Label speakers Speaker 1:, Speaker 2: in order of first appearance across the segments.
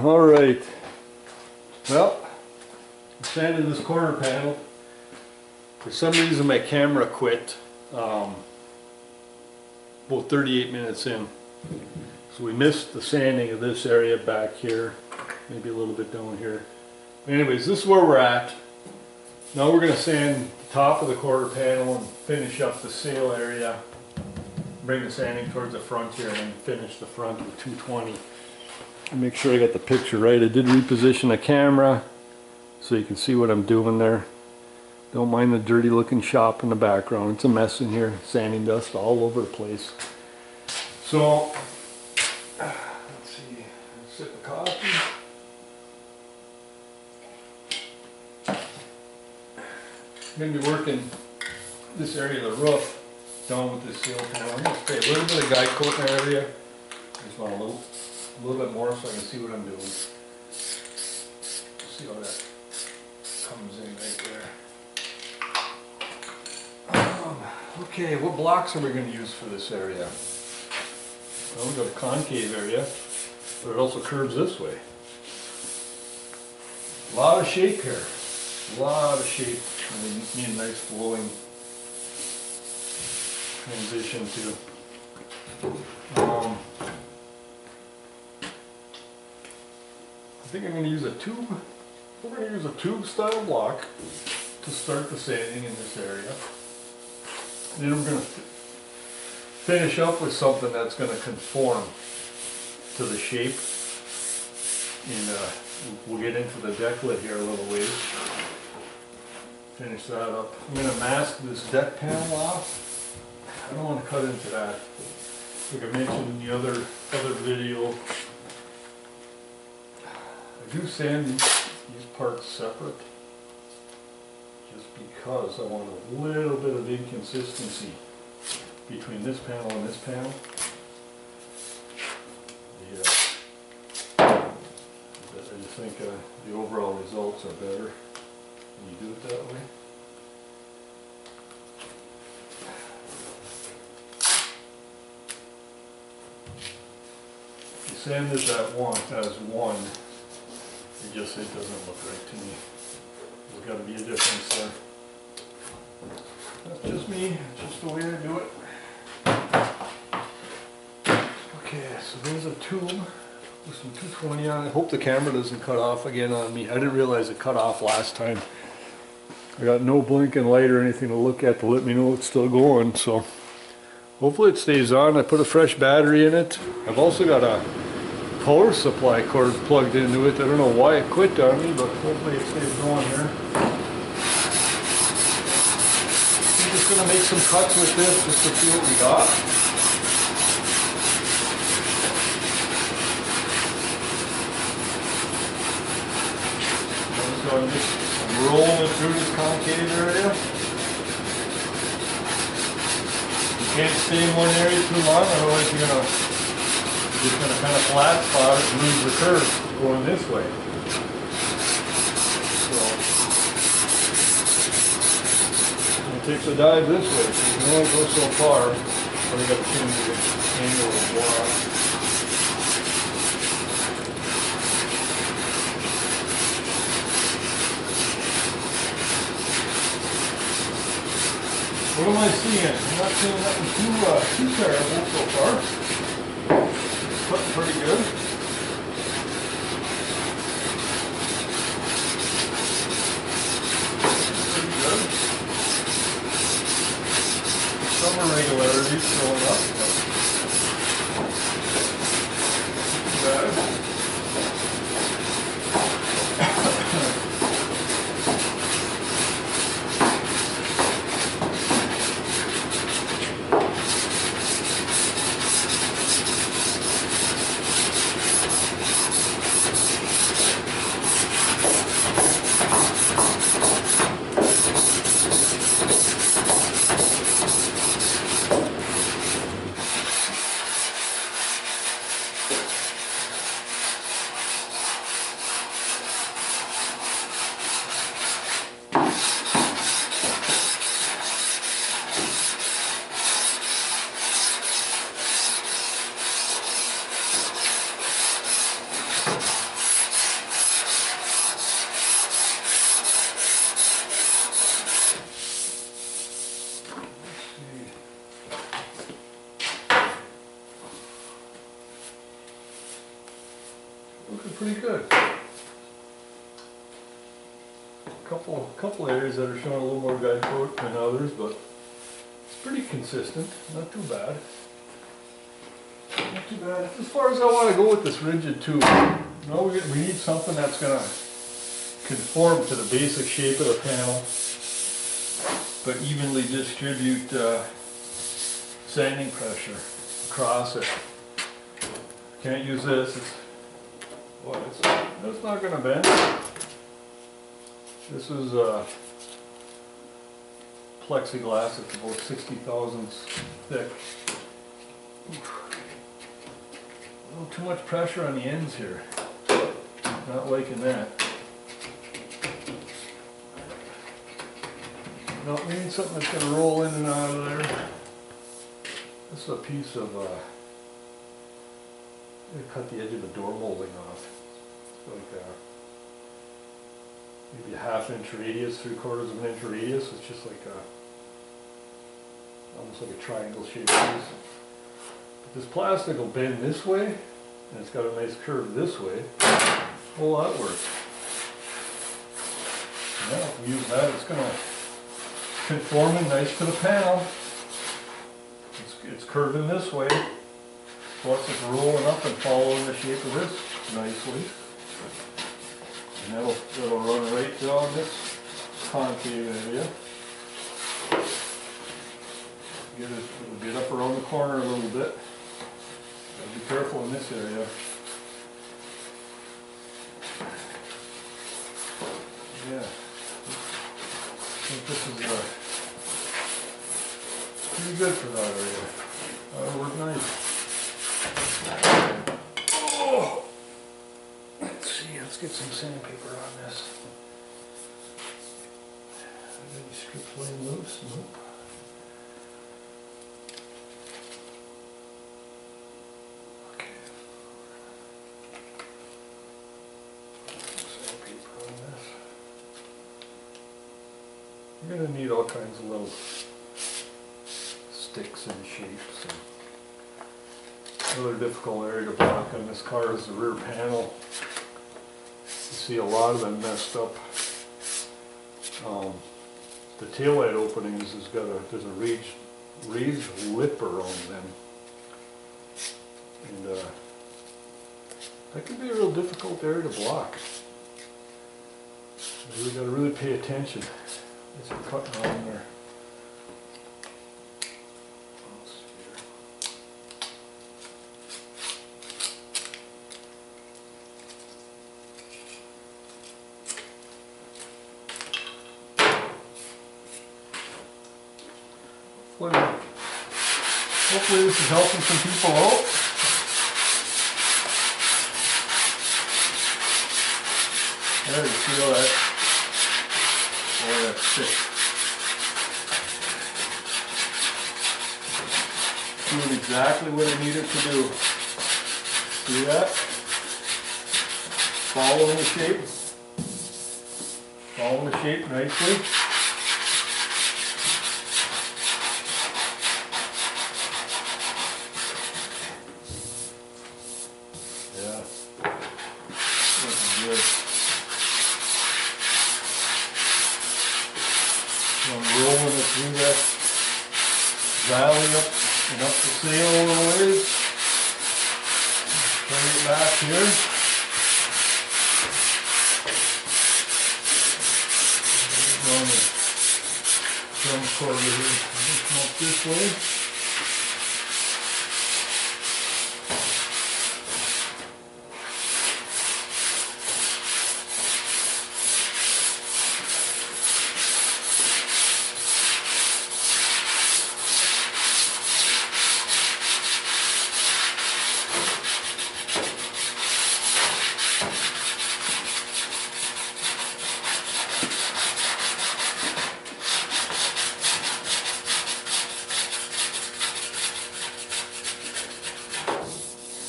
Speaker 1: All right. Well, I sanded this corner panel. For some reason my camera quit about 38 minutes in. So we missed the sanding of this area back here, maybe a little bit down here. But anyways, this is where we're at. Now we're going to sand the top of the quarter panel and finish up the sail area. Bring the sanding towards the front here and then finish the front with 220. Make sure I got the picture right. I did reposition the camera so you can see what I'm doing there. Don't mind the dirty looking shop in the background. It's a mess in here. Sanding dust all over the place. So, let's see. A sip of coffee. I'm going to be working this area of the roof down with this seal panel. I'm going to spray a little bit of guide coat in the area. I just want a little bit more so I can see what I'm doing. See how that comes in right there. Okay, what blocks are we going to use for this area? Well, we've got a concave area, but it also curves this way. A lot of shape here. A lot of shape. We need a nice flowing transition to. I think I'm going to use a tube. We're going to use a tube style block to start the sanding in this area. And then we're going to finish up with something that's going to conform to the shape. And we'll get into the deck lid here a little ways. Finish that up. I'm going to mask this deck panel off. I don't want to cut into that. Like I mentioned in the other video, I do sand these parts separate just because I want a little bit of inconsistency between this panel and this panel. I just think the overall results are better when you do it that way. If you sand this as one, it doesn't look right to me. There's got to be a difference there. That's just me. It's just the way I do it. Okay, so there's a tube with some 220 on it. I hope the camera doesn't cut off again on me. I didn't realize it cut off last time. I got no blinking light or anything to look at to let me know it's still going. So hopefully it stays on. I put a fresh battery in it. I've also got a power supply cord plugged into it. I don't know why it quit on me, but hopefully it stays going here. I'm just going to make some cuts with this just to see what we got. So I'm just rolling through this concave area. You can't stay in one area too long, otherwise you're just going to kind of flat spot it and lose the curve going this way. So, it takes a dive this way, so you can only go so far, or you got to change the angle of the block. What am I seeing? I'm not seeing nothing too terrible so far. Looking pretty good. Pretty good. Some irregularities showing up, but not too bad. looking pretty good. Couple areas that are showing a little more guide coat than others, but it's pretty consistent. Not too bad. Not too bad. As far as I want to go with this rigid tube, no, we need something that's going to conform to the basic shape of the panel, but evenly distribute sanding pressure across it. Can't use this. It's not going to bend. This is plexiglass. It's about 60 thousandths thick. Oof. A little too much pressure on the ends here. Not liking that. No, we need something that's going to roll in and out of there. This is a piece of, I'm going to cut the edge of the door molding off. It's like maybe a 1/2 inch radius, 3/4 of an inch radius. It's just like almost like a triangle shaped piece. But this plastic will bend this way, and it's got a nice curve this way. Well, that works. Now, if we use that, it's going to conform in nice to the panel. It's curving this way, plus it's rolling up and following the shape of this nicely. And that'll run right down this concave area. It'll get up around the corner a little bit. Gotta be careful in this area. Yeah. I think this is pretty good for that area. That'll work nice. Oh. Let's see, let's get some sandpaper on this. Are these strips laying loose? Nope. Okay. Some sandpaper on this. You're going to need all kinds of little sticks and shapes. Another difficult area to block on this car is the rear panel. You see a lot of them messed up. The taillight openings there's a raised lip around them, and that can be a real difficult area to block. You really got to really pay attention as you're cutting on there. Hopefully this is helping some people out. There, you feel that? Boy, that's thick. Doing exactly what I need it to do. See that? Following the shape. Following the shape nicely. Rolling it through that valley up and up the sail a little ways. Turn it back here. On the drum cord here. Come up this way.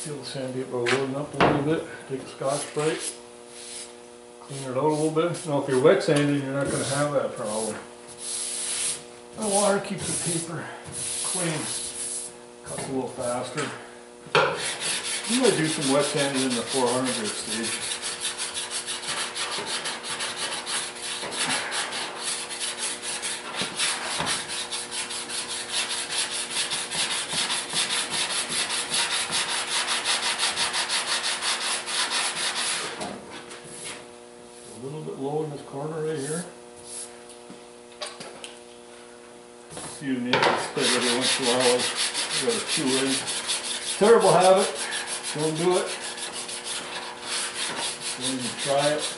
Speaker 1: Feel the sandpaper loading up a little bit. Take a Scotch-Brite, clean it out a little bit. Now if you're wet sanding, you're not going to have that problem. The water keeps the paper clean. Cuts a little faster. You might do some wet sanding in the 400 stage. A little bit low in this corner right here. A few nickels split every once in a while. I got a chew in. Terrible habit. Don't do it. Don't even try it.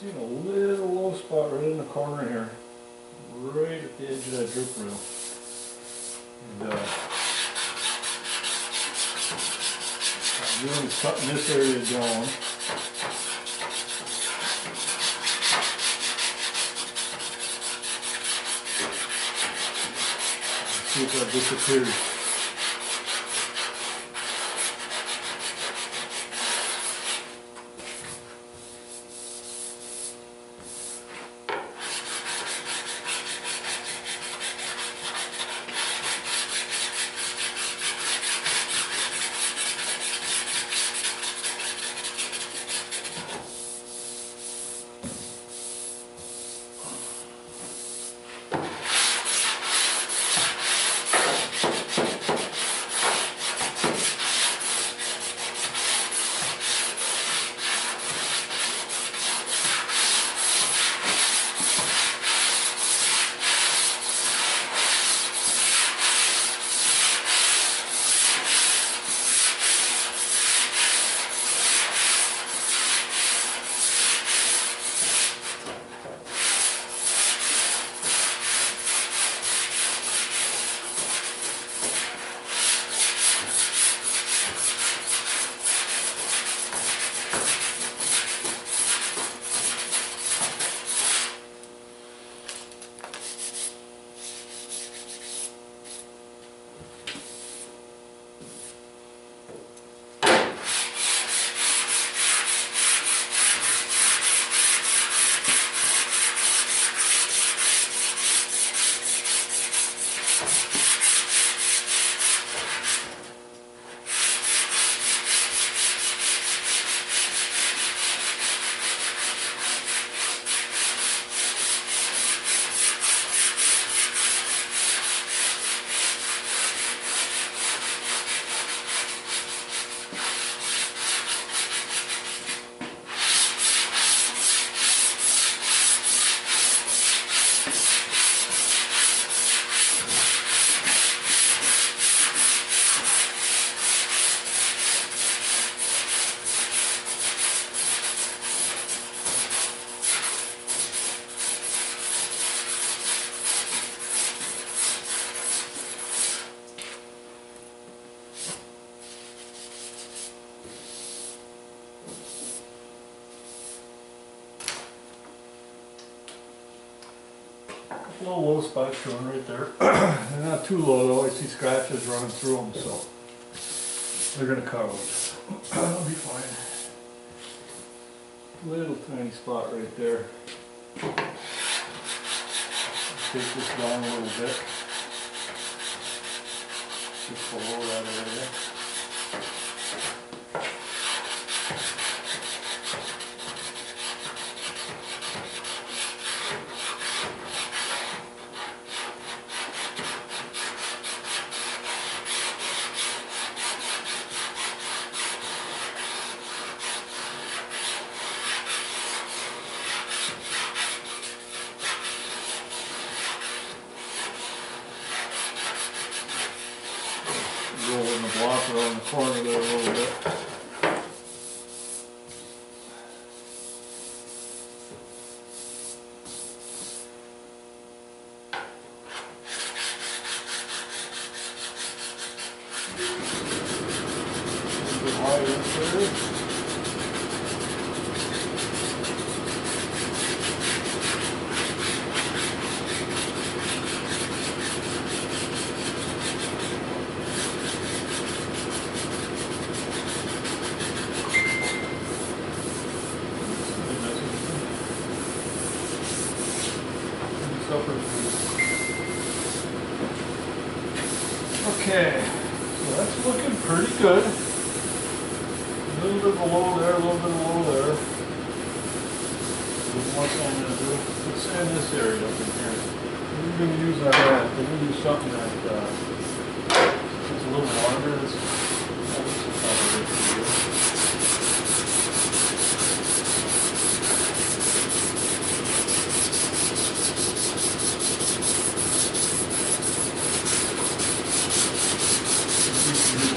Speaker 1: Seen a little low spot right in the corner here, right at the edge of that drip rail. And I'm doing is cutting this area down. See if that disappears. little low spot showing right there. They're not too low though, I see scratches running through them, so they're gonna cover it. That'll be fine. Little tiny spot right there. Take this down a little bit. Just below that area. Rolling the block around the corner there a little bit. A little bit higher up there. Okay, so that's looking pretty good. A little bit below there, a little bit below there. There's one thing I'm going to do. Let's sand this area up in here. We're going to use that. We're going to use something that is a little longer. This is probably good.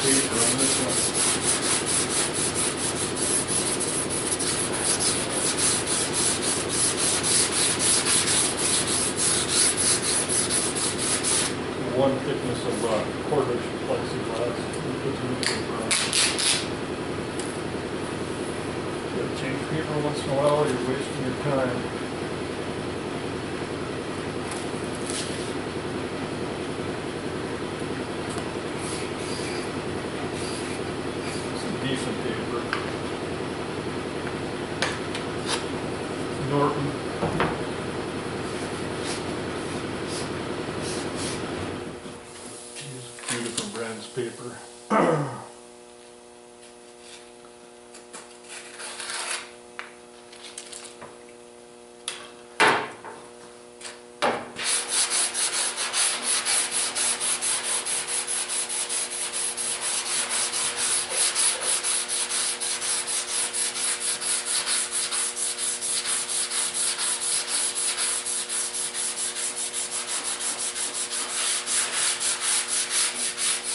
Speaker 1: Paper on this one. One thickness of quarter-inch plexiglass. We'll put some new paper on. You gotta change paper once in a while or you're wasting your time. Decent paper. Norton. Use a few different brands of paper.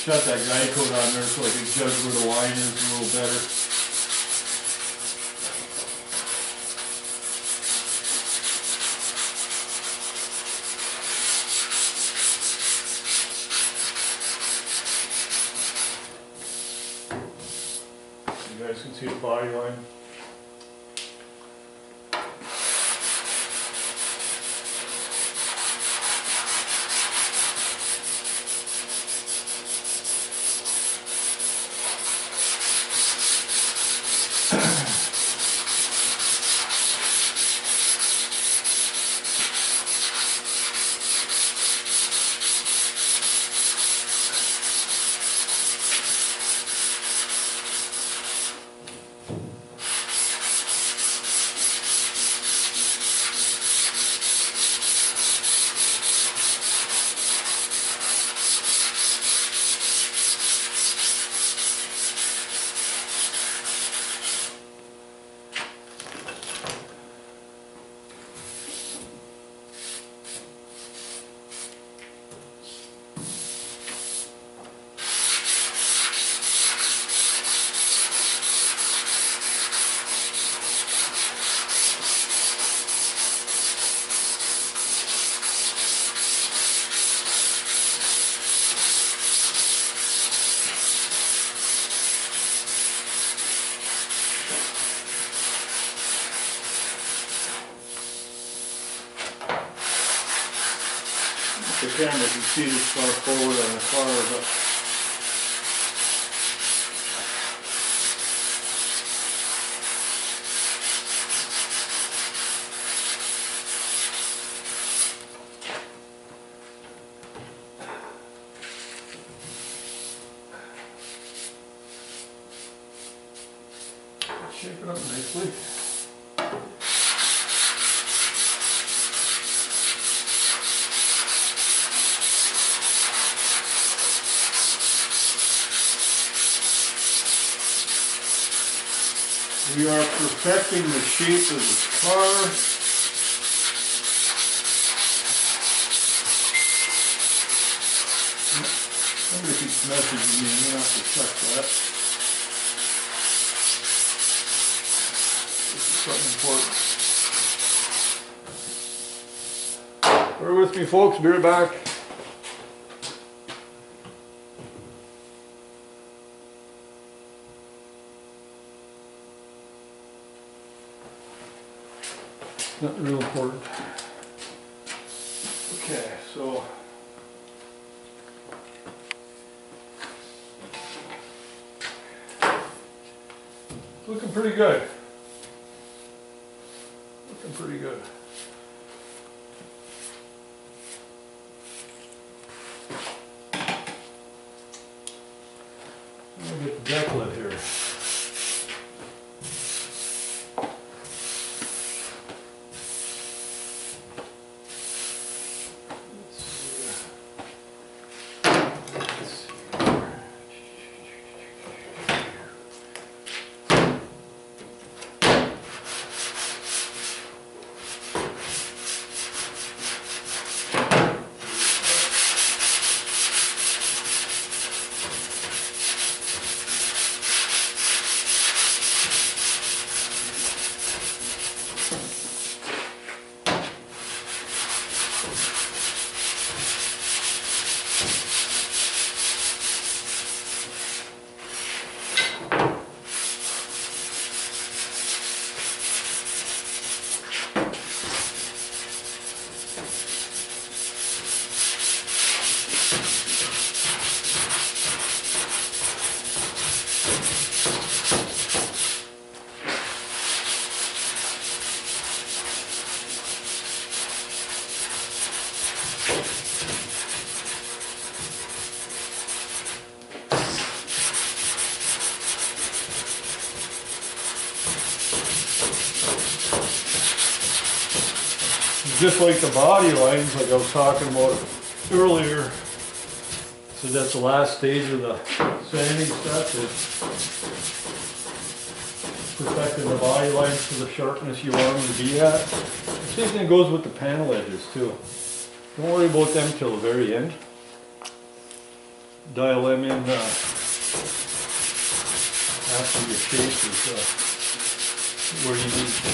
Speaker 1: Shut that guy coat on there so I can judge where the line is a little better. You guys can see the body line. camera can see this far forward on the car, but shape it up nicely. We are perfecting the shape of this car. Somebody keeps messaging me, I'm going to have to check that. This is something important. Bear with me, folks, be right back. Not real important. Okay, so looking pretty good. Looking pretty good. I'm gonna get the deck lid here. Just like the body lines, like I was talking about earlier, so that's the last stage of the sanding step, is perfecting the body lines to the sharpness you want them to be at. The same thing goes with the panel edges too. Don't worry about them till the very end. Dial them in after your shape is where you need to be.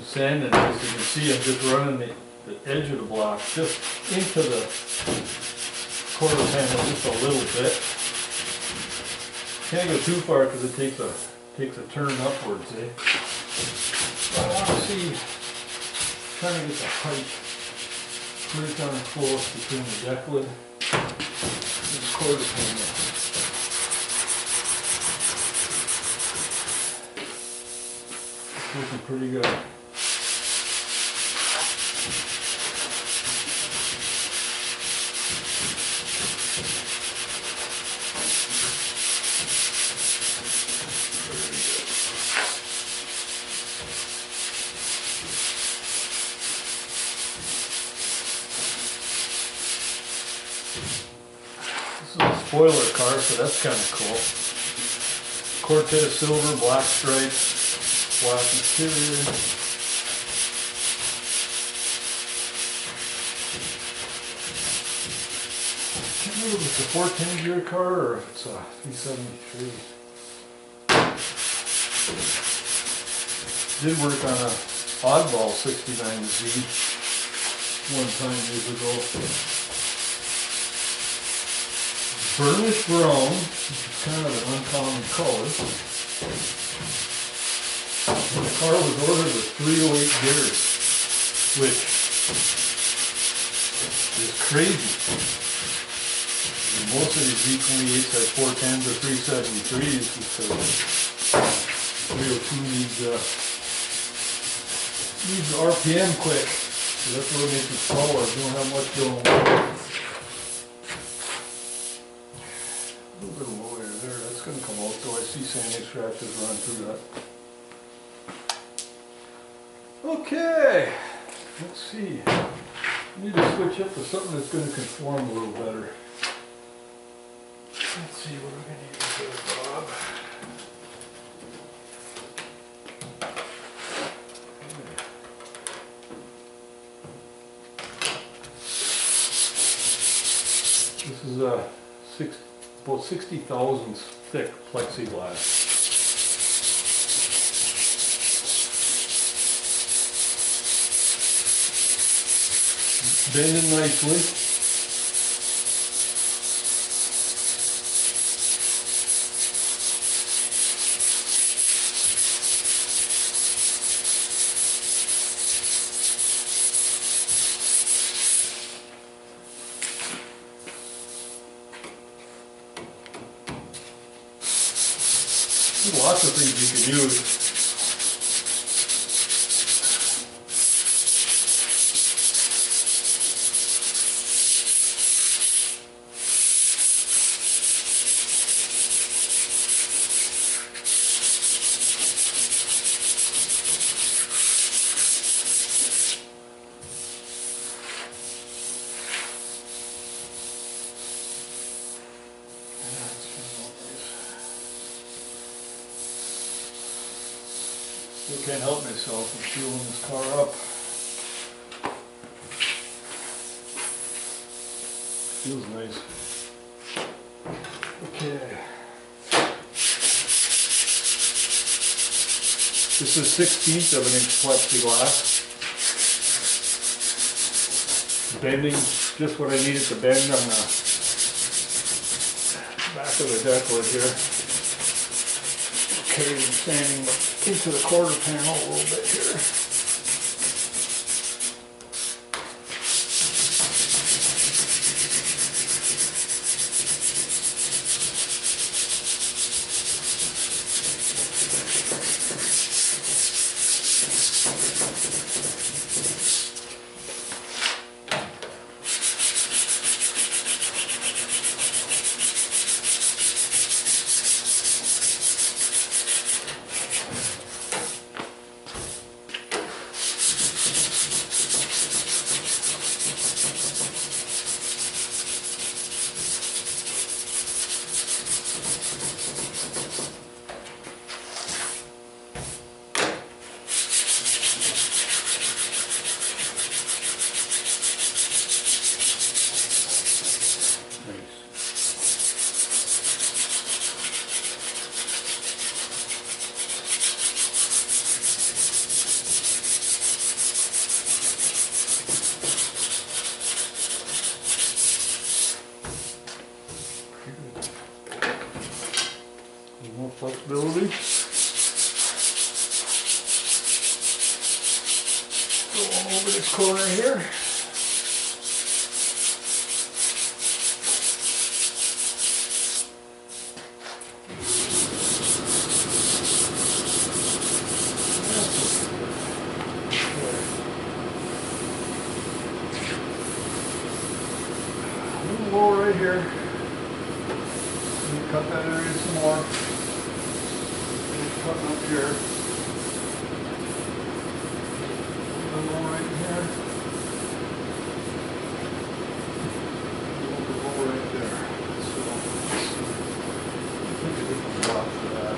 Speaker 1: Sanding this, you can see I'm just running the edge of the block just into the quarter panel just a little bit. Can't go too far because it takes a turn upwards, eh? So I want to see, trying to get the height pretty kind of close between the deck lid and the quarter panel. It's looking pretty good. Spoiler car, so that's kind of cool. Cortez silver, black stripes, black interior. don't know if it's a 410 gear car or if it's a 373. Did work on a oddball 69Z one time years ago. Burnished brown, which is kind of an uncommon color. And the car was ordered with 308 gears, which is crazy. Most of these V28s have 410s or 373s because 302 needs RPM quick. So that's what makes it slower. You don't have much going on. A little bit of low air there. That's going to come out though. I see sanding scratches run through that. Okay. Let's see. I need to switch up to something that's going to conform a little better. Let's see what we're going to use there, Bob. This is about 60 thousandths thick plexiglass. Bending nicely. There's lots of things you can use. Still can't help myself from fueling this car up. Feels nice. Okay. This is 1/16 of an inch plexiglass. Bending just what I needed to bend on the back of the deck lid here. Okay, I'm sanding into the quarter panel a little bit here. More flexibility. Go on over this corner here. A little low right here. Cut that area some more. Cutting up here. A little more right here. A little bit more right there. So, I think we can drop for that.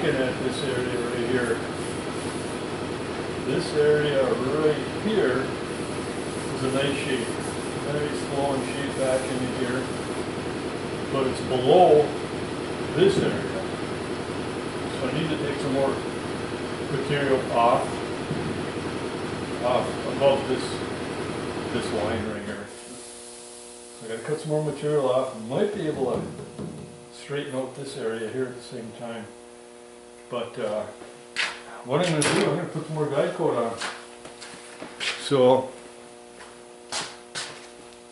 Speaker 1: looking at this area right here. This area right here is a nice shape. Nice flowing shape back into here. But it's below this area. So I need to take some more material off above this line right here. So I gotta cut some more material off. Might be able to straighten out this area here at the same time. But what I'm going to do, I'm going to put some more guide coat on. So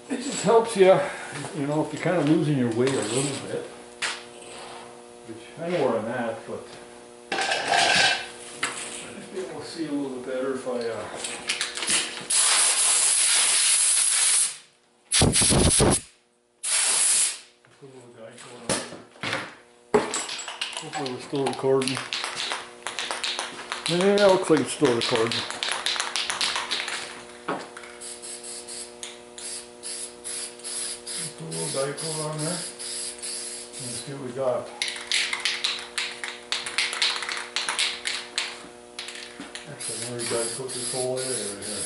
Speaker 1: it just helps you, you know, if you're kind of losing your way a little bit. Which I know where I'm at, but I might be able to see a little bit better if I put a little guide coat on. Hopefully we're still recording. Yeah, it looks like it's still recording. Put a little guide coat on there and see what we got. Actually, I'm going to guide coat this whole area right here.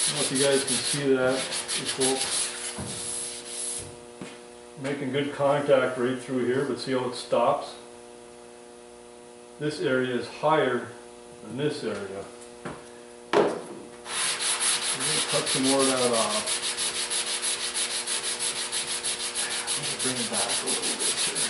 Speaker 1: I don't know if you guys can see that, folks. Making good contact right through here, but see how it stops? This area is higher than this area. We're going to cut some more of that off. I'm going to bring it back a little bit here.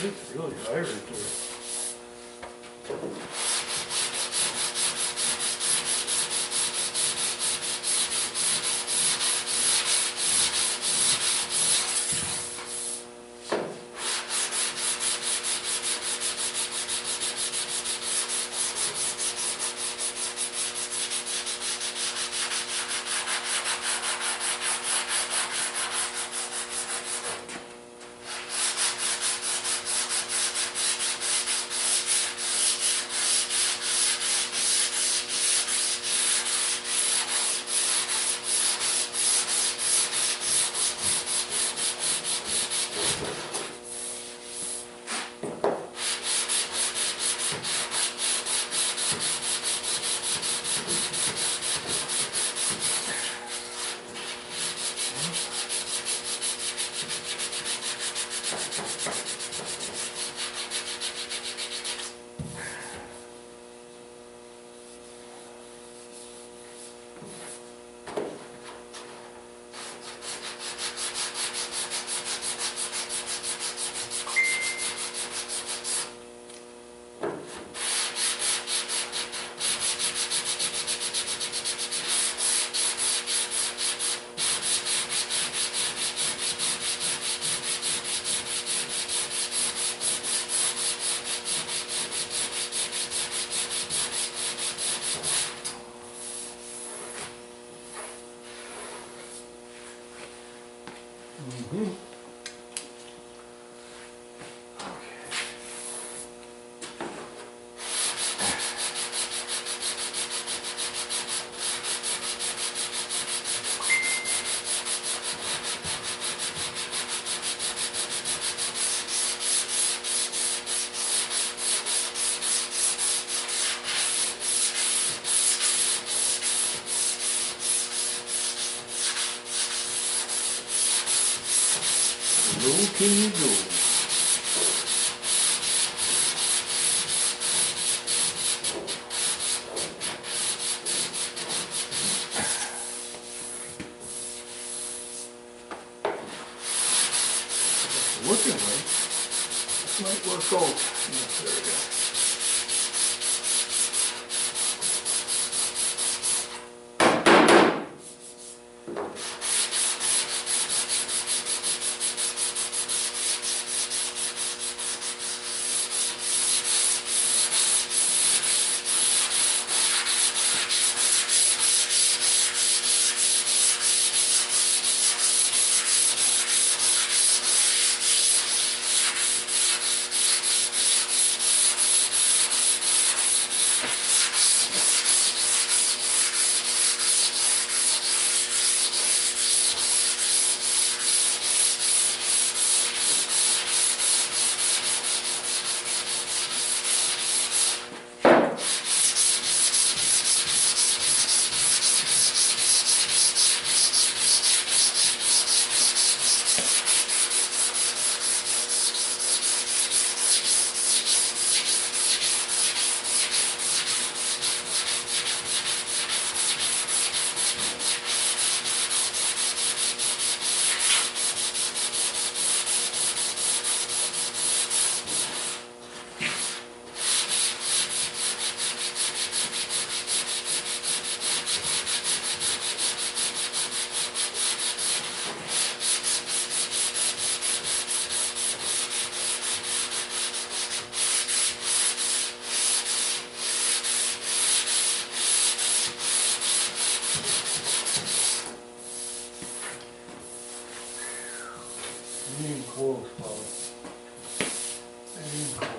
Speaker 1: It's really high right there. can you go? Looking like this might work out. Yes, there we go. Getting close, Bubba. Getting close.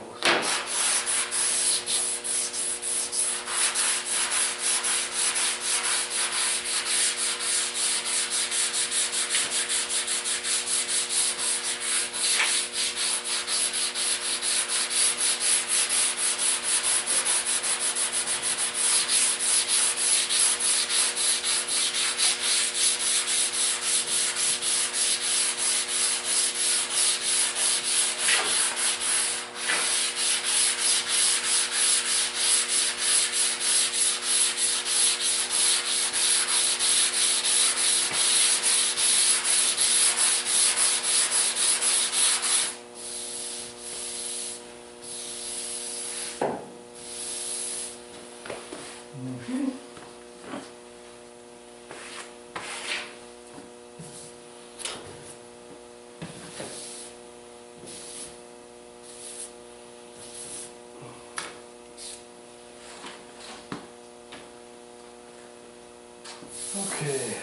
Speaker 1: Okay.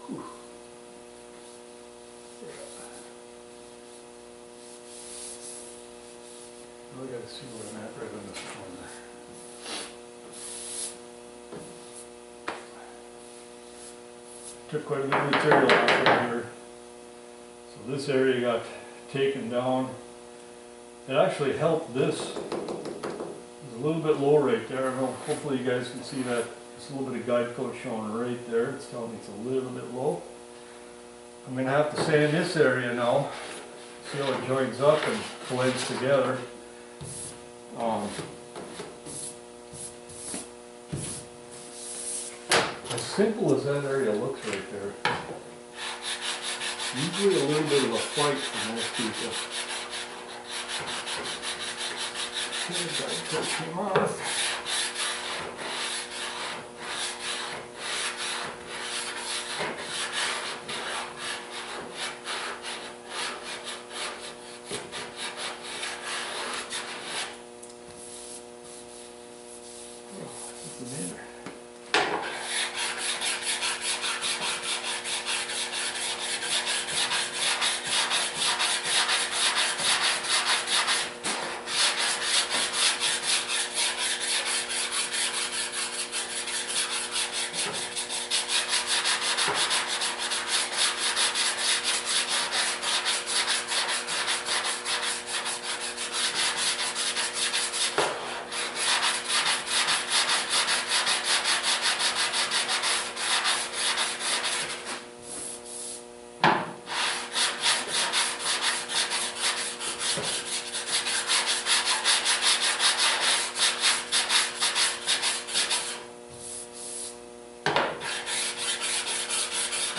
Speaker 1: Whew. Now I gotta see where I'm at right on this corner. Took quite a bit of material off of here. So this area got taken down. It actually helped this. It's a little bit low right there. I don't know, hopefully you guys can see that. Just a little bit of guide coat showing right there. It's telling me it's a little bit low. I'm going to have to sand this area now. See how it joins up and blends together. As simple as that area looks right there, usually a little bit of a fight for most people. Okay, guide coat came off.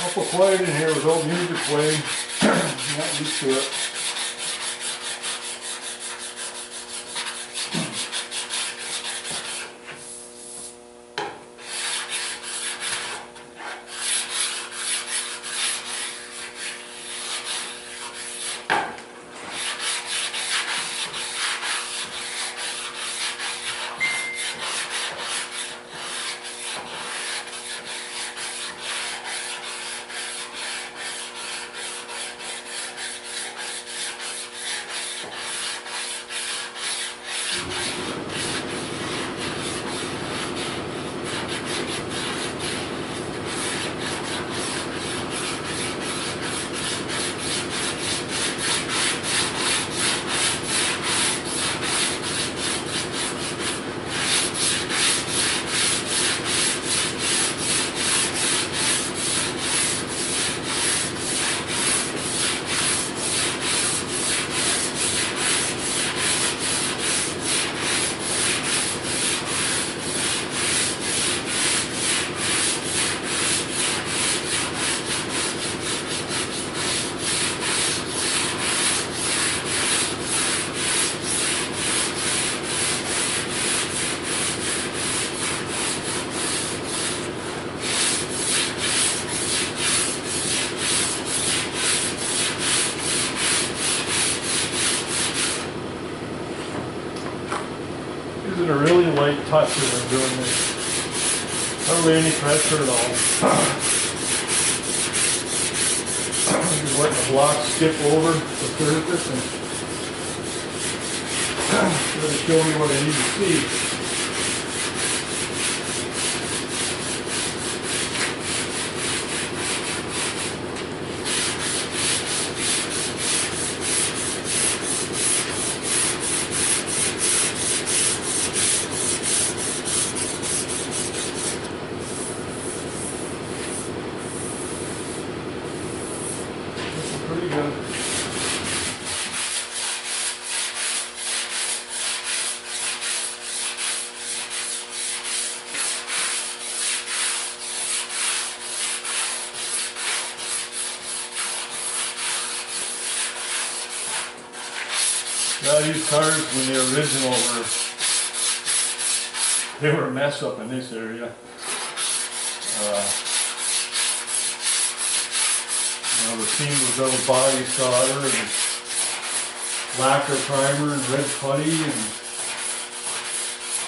Speaker 1: Awful quiet in here without music playing. Not used to it. Using a really light touch as I'm doing this. Hardly any pressure at all. Just letting the block skip over the surface and really show me what I need to see. Pretty good. Now these cars, when the original they were a mess up in this area. The seam was double body solder and lacquer primer and red putty, and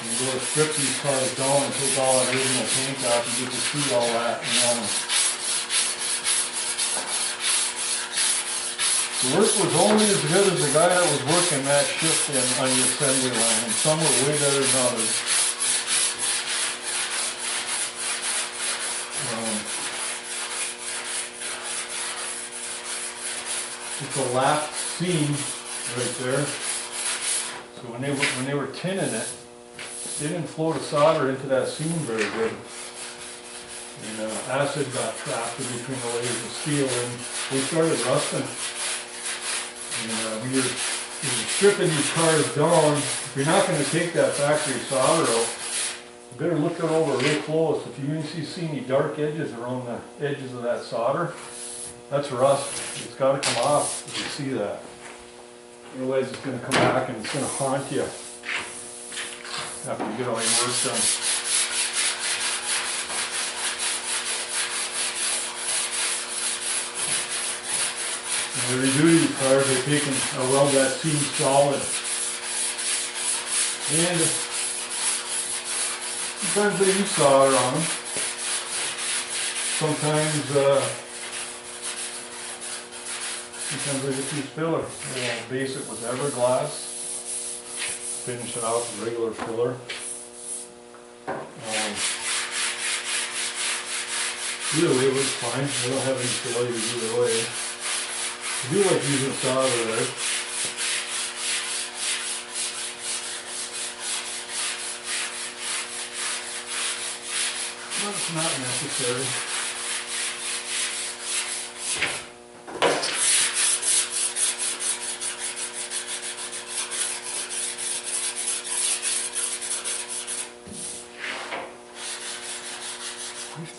Speaker 1: you go to strip these cars down and take all that original paint off and get to see all that. The work was only as good as the guy that was working that shift on the assembly line, and some were way better than others. It's a lapped seam right there. So when they were tinning it, they didn't flow the solder into that seam very good. And acid got trapped in between the layers of steel, and we started rusting. And when you're stripping these cars down, if you're not going to take that factory solder out, you better look it over real close. If you see any dark edges around the edges of that solder, that's rust. It's got to come off if you see that. Otherwise it's going to come back and it's going to haunt you after you get all your work done. When they redo these cars, they're taking a weld that seam solid. And sometimes they use solder on them. Sometimes they just use filler. They'll base it with Everglass, finish it out with regular filler. Either way was fine. I don't have any failures either way. I do like using solder there. But it's not necessary.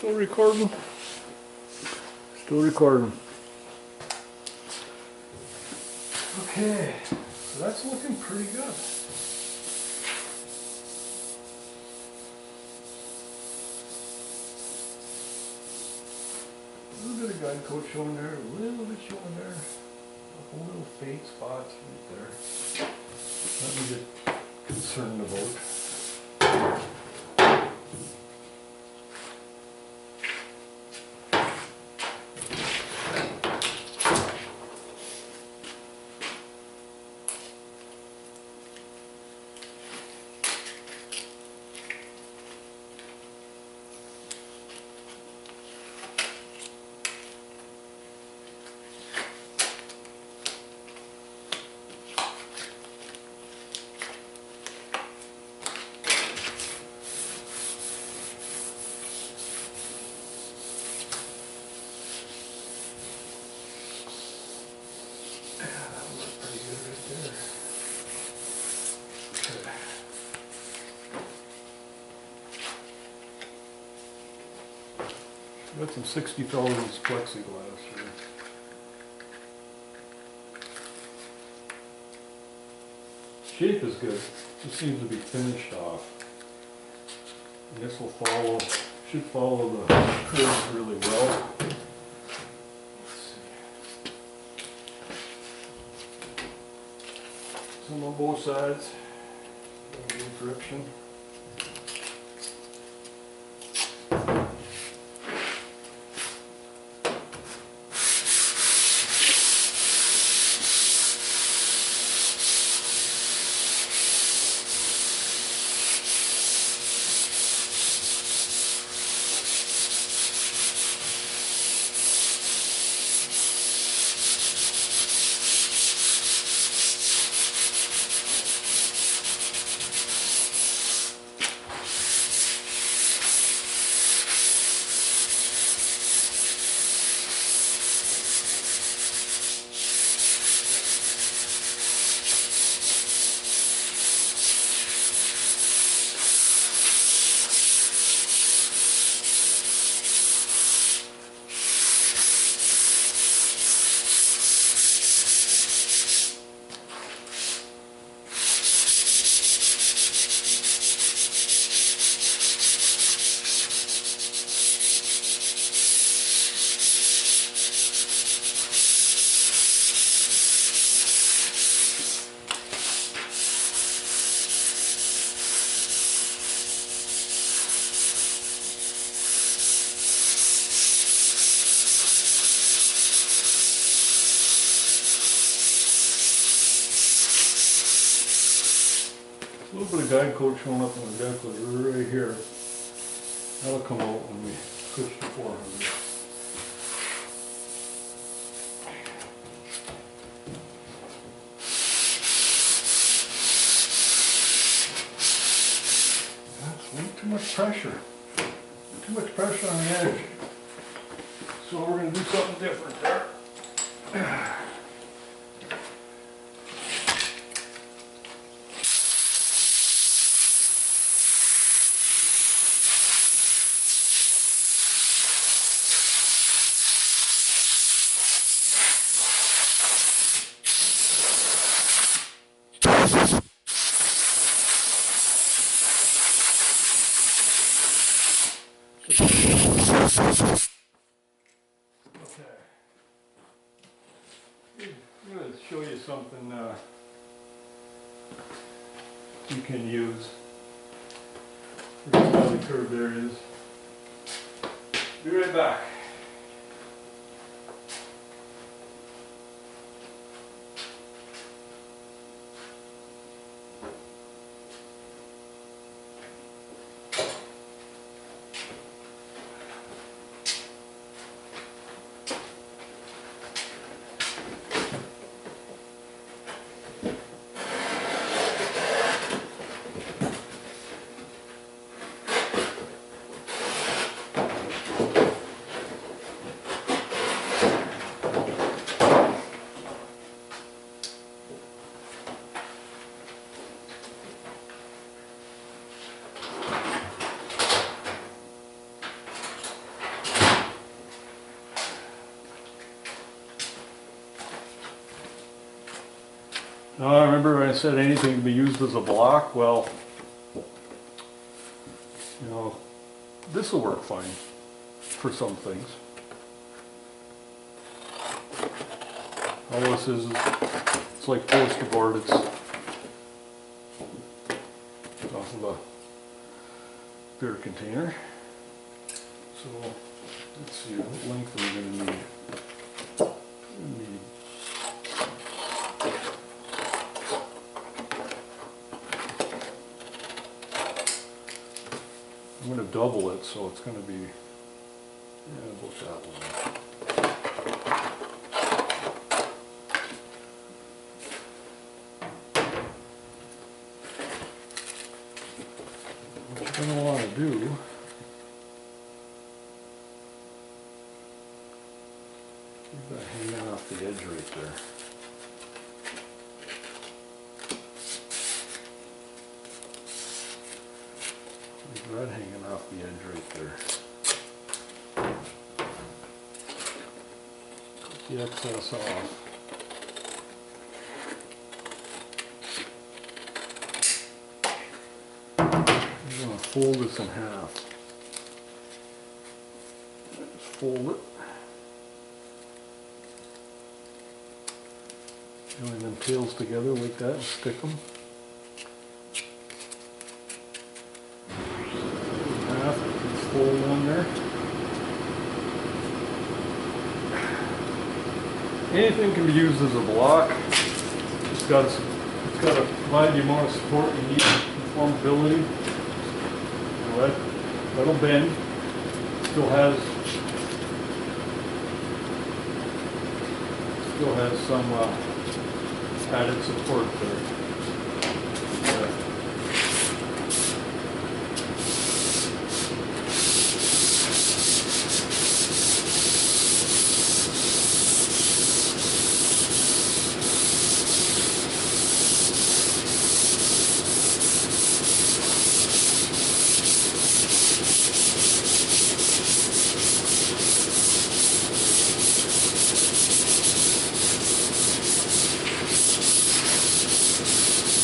Speaker 1: Still recording? Still recording. Okay, so that's looking pretty good. A little bit of guide coat showing there, a little bit showing there. A couple little fade spots right there. Nothing to get concerned about. Got some 60 tolerance plexiglass here. Shape is good, just seems to be finished off. And this will follow, should follow the curves really well. Let's see. Some on both sides, friction. A little bit of guide coat showing up on the deck right here. That'll come out when we switch to 400. That's way too much pressure. Too much pressure on the edge. So we're going to do something different there. Okay. I'm going to show you something you can use for these belly curved areas. Be right back. Now, I remember when I said anything can be used as a block. Well, you know, this will work fine for some things. All this is it's like poster board. It's off of a beer container. So let's see what length are we going to need. I'm going to double it, so it's going to be about that one. What you're going to want to do leave that hanging off the edge right there. Leave that hanging off the edge right there. Cut the excess off. I'm going to fold this in half. Just fold it. Join them tails together like that and stick them. Half, just fold one there. Anything can be used as a block. It's got to provide the amount of support you need, conformability. That'll bend. Still has some added support there.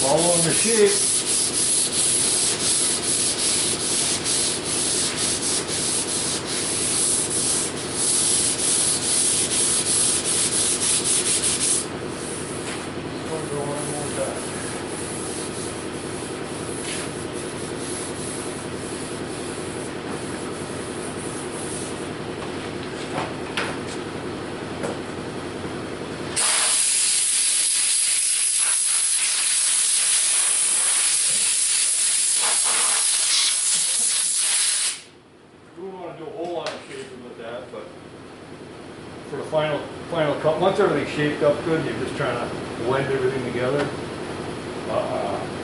Speaker 1: Following the shape. For the final cut, once everything's shaped up good, you're just trying to blend everything together.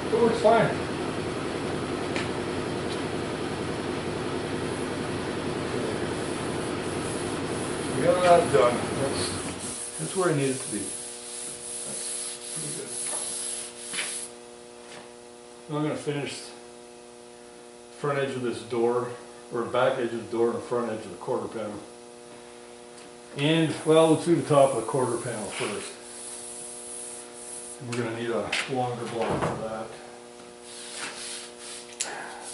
Speaker 1: It works fine. We got that done. That's where I need it to be. That's pretty good. Now I'm going to finish the front edge of this door, or the back edge of the door and the front edge of the quarter panel. And, well, let's do the top of the quarter panel first. And we're going to need a longer block for that.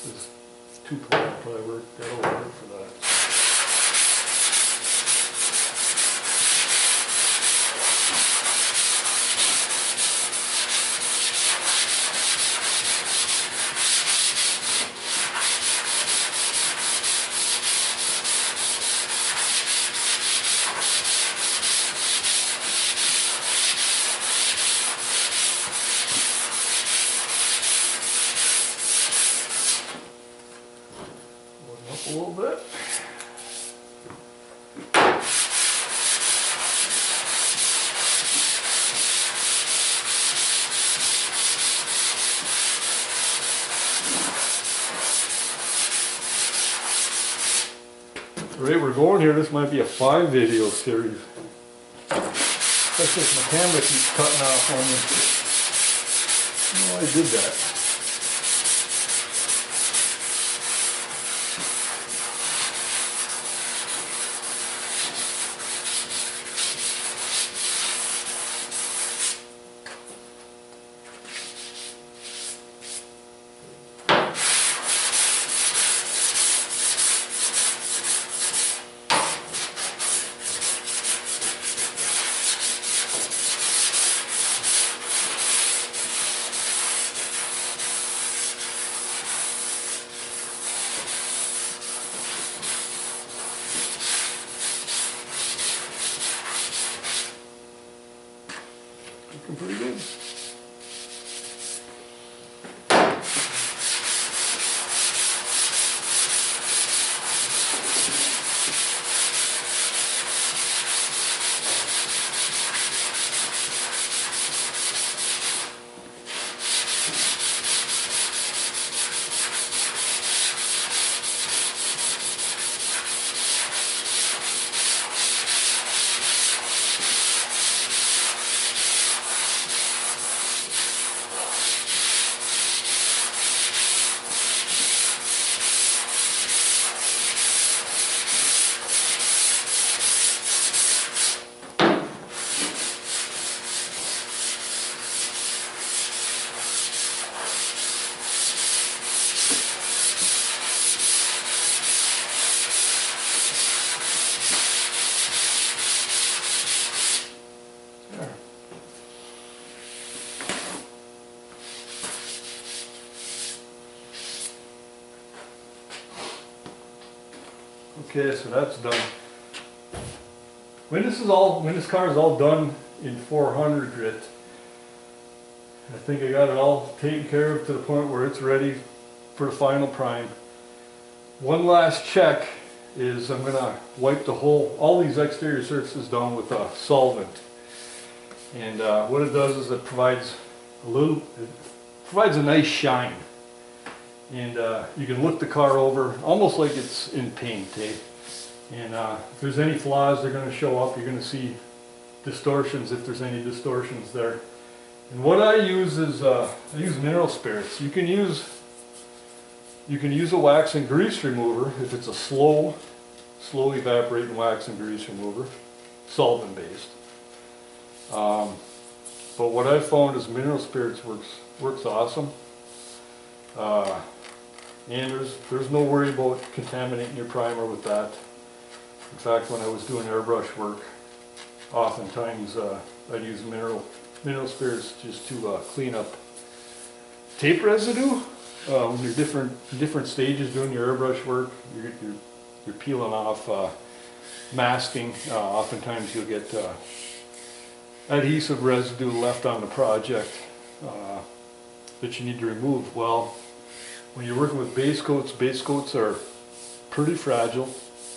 Speaker 1: This 2-ply probably work, that'll work for that. A little bit. The rate we're going here, this might be a 5-video series. Especially if my camera keeps cutting off on me. Oh, I did that. working pretty good. Okay, so that's done. When this car is all done in 400 grit, I think I got it all taken care of to the point where it's ready for the final prime. One last check is I'm gonna wipe all these exterior surfaces down with a solvent. And what it does is it provides a nice shine. And you can look the car over almost like it's in paint, eh? And if there's any flaws, they're going to show up. You're going to see distortions if there's any distortions there. And what I use is I use mineral spirits. You can use a wax and grease remover if it's a slow evaporating wax and grease remover, solvent based. But what I've found is mineral spirits works awesome. And there's no worry about contaminating your primer with that. In fact, when I was doing airbrush work, oftentimes I'd use mineral spirits just to clean up tape residue. When you're different stages doing your airbrush work, you're peeling off masking. Oftentimes you'll get adhesive residue left on the project that you need to remove. Well, when you're working with base coats are pretty fragile.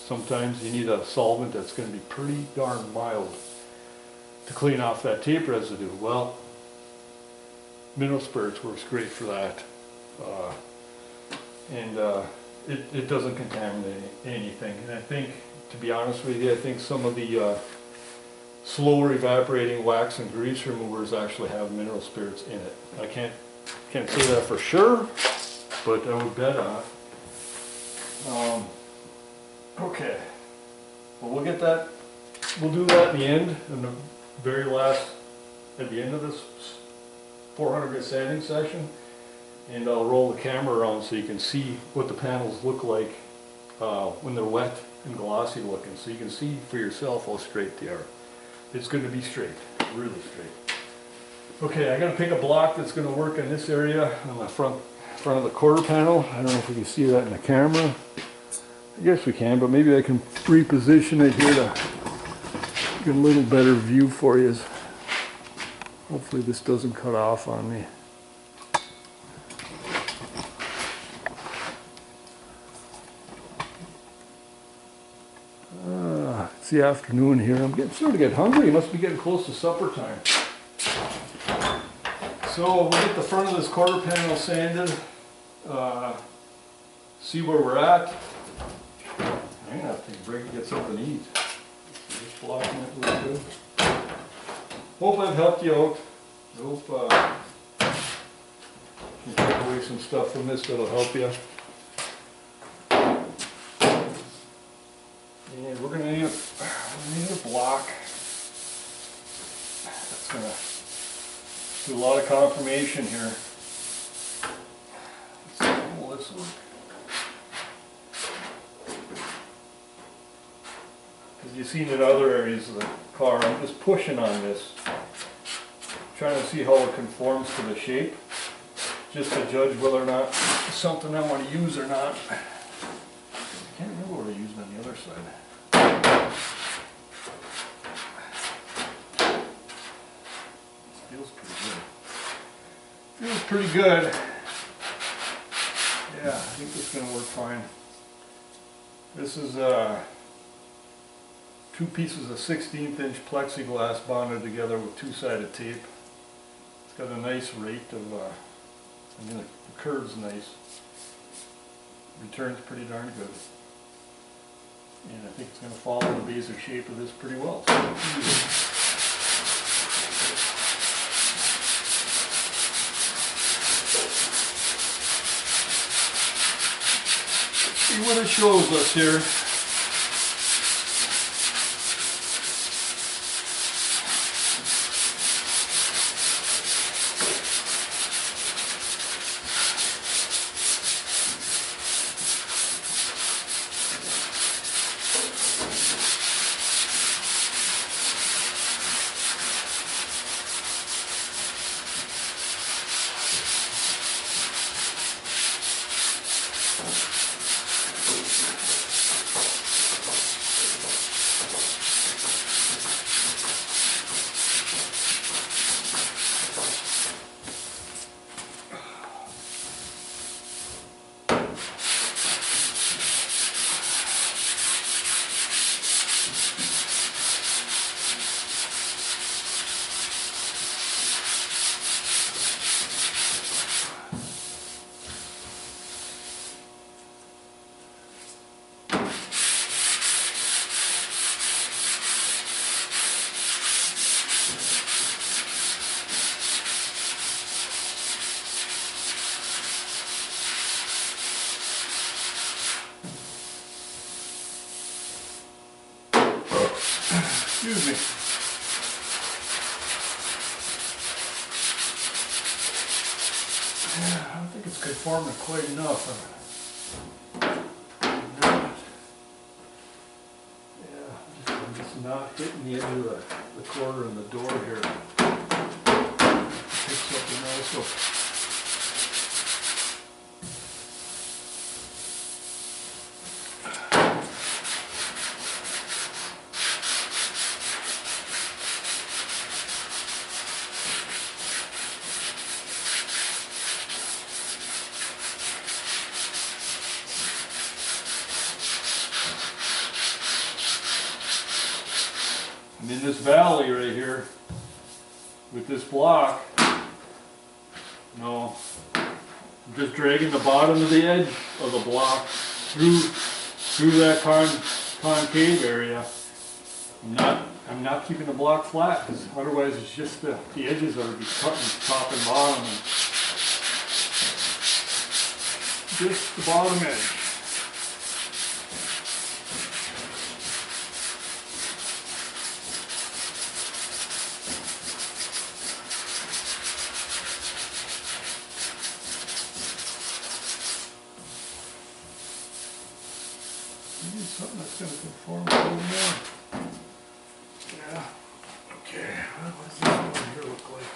Speaker 1: Sometimes you need a solvent that's going to be pretty darn mild to clean off that tape residue. Well, mineral spirits works great for that. It doesn't contaminate anything. And I think, to be honest with you, I think some of the slower evaporating wax and grease removers actually have mineral spirits in it. I can't say that for sure, but I would bet on it. Okay, well, we'll get that. We'll do that in the end, in the very last, at the end of this 400 grit sanding session, and I'll roll the camera around so you can see what the panels look like when they're wet and glossy looking, so you can see for yourself how straight they are. It's going to be straight, really straight. Okay, I got to pick a block that's going to work in this area on the front of the quarter panel. I don't know if we can see that in the camera. I guess we can, but maybe I can reposition it here to get a little better view for you. Hopefully this doesn't cut off on me. It's the afternoon here. I'm starting to get hungry. It must be getting close to supper time. So we'll get the front of this quarter panel sanded. See where we're at. I'm gonna have to take a break and get something to eat. Just blocking it a little bit. Hope I've helped you out. I hope you can take away some stuff from this that'll help you. And we're gonna need a block. That's gonna do a lot of confirmation here. Let's see how will this work. As you've seen in other areas of the car, I'm just pushing on this, trying to see how it conforms to the shape, just to judge whether or not it's something I want to use or not. I can't remember what I used on the other side. Feels Feels pretty good. Yeah, I think this is going to work fine. This is 2 pieces of 16th inch plexiglass bonded together with 2-sided tape. It's got a nice rate of, I mean the curve's nice. Return's pretty darn good. And I think it's going to follow the basic shape of this pretty well. So see what it shows us here. Excuse me. Yeah, I don't think it's conforming quite enough. Yeah, I'm just not hitting the edge of the corner in the door here. Pick something else up. I'm in this valley right here with this block. No, I'm just dragging the bottom of the edge of the block through that concave area. I'm not keeping the block flat because otherwise it's just the edges are be cutting top and bottom, and just the bottom edge. Maybe something that's going to conform a little more. Yeah. Okay. What does this one here look like?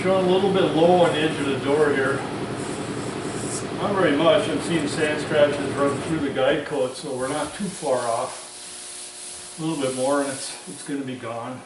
Speaker 1: showing a little bit low on the edge of the door here. Not very much. I'm seeing sand scratches run through the guide coat, so we're not too far off. A little bit more and it's going to be gone.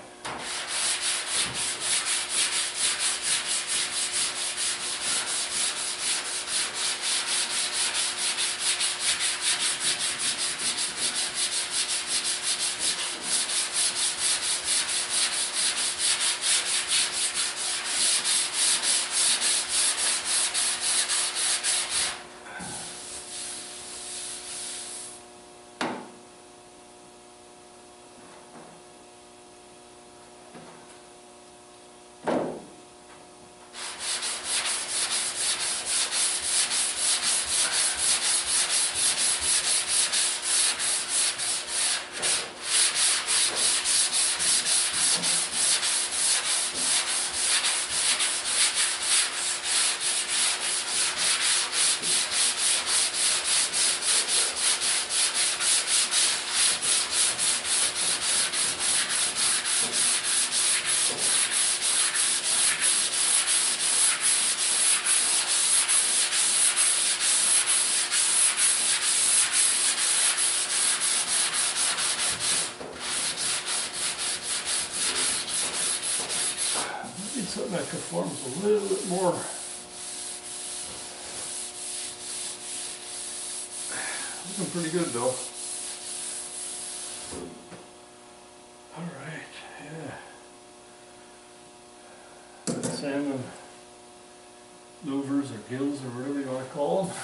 Speaker 1: Something that conforms a little bit more. Looking pretty good though. Alright, yeah. Salmon louvers or gills or whatever you want to call them.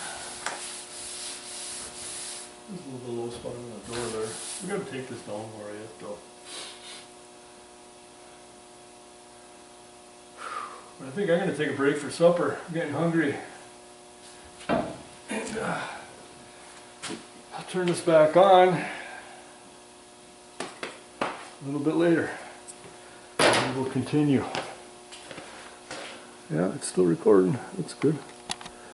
Speaker 1: There's a little bit of low spot in the door there. We gotta take this down more yet though. I think I'm going to take a break for supper. I'm getting hungry. And I'll turn this back on a little bit later. And we'll continue. Yeah, it's still recording. That's good.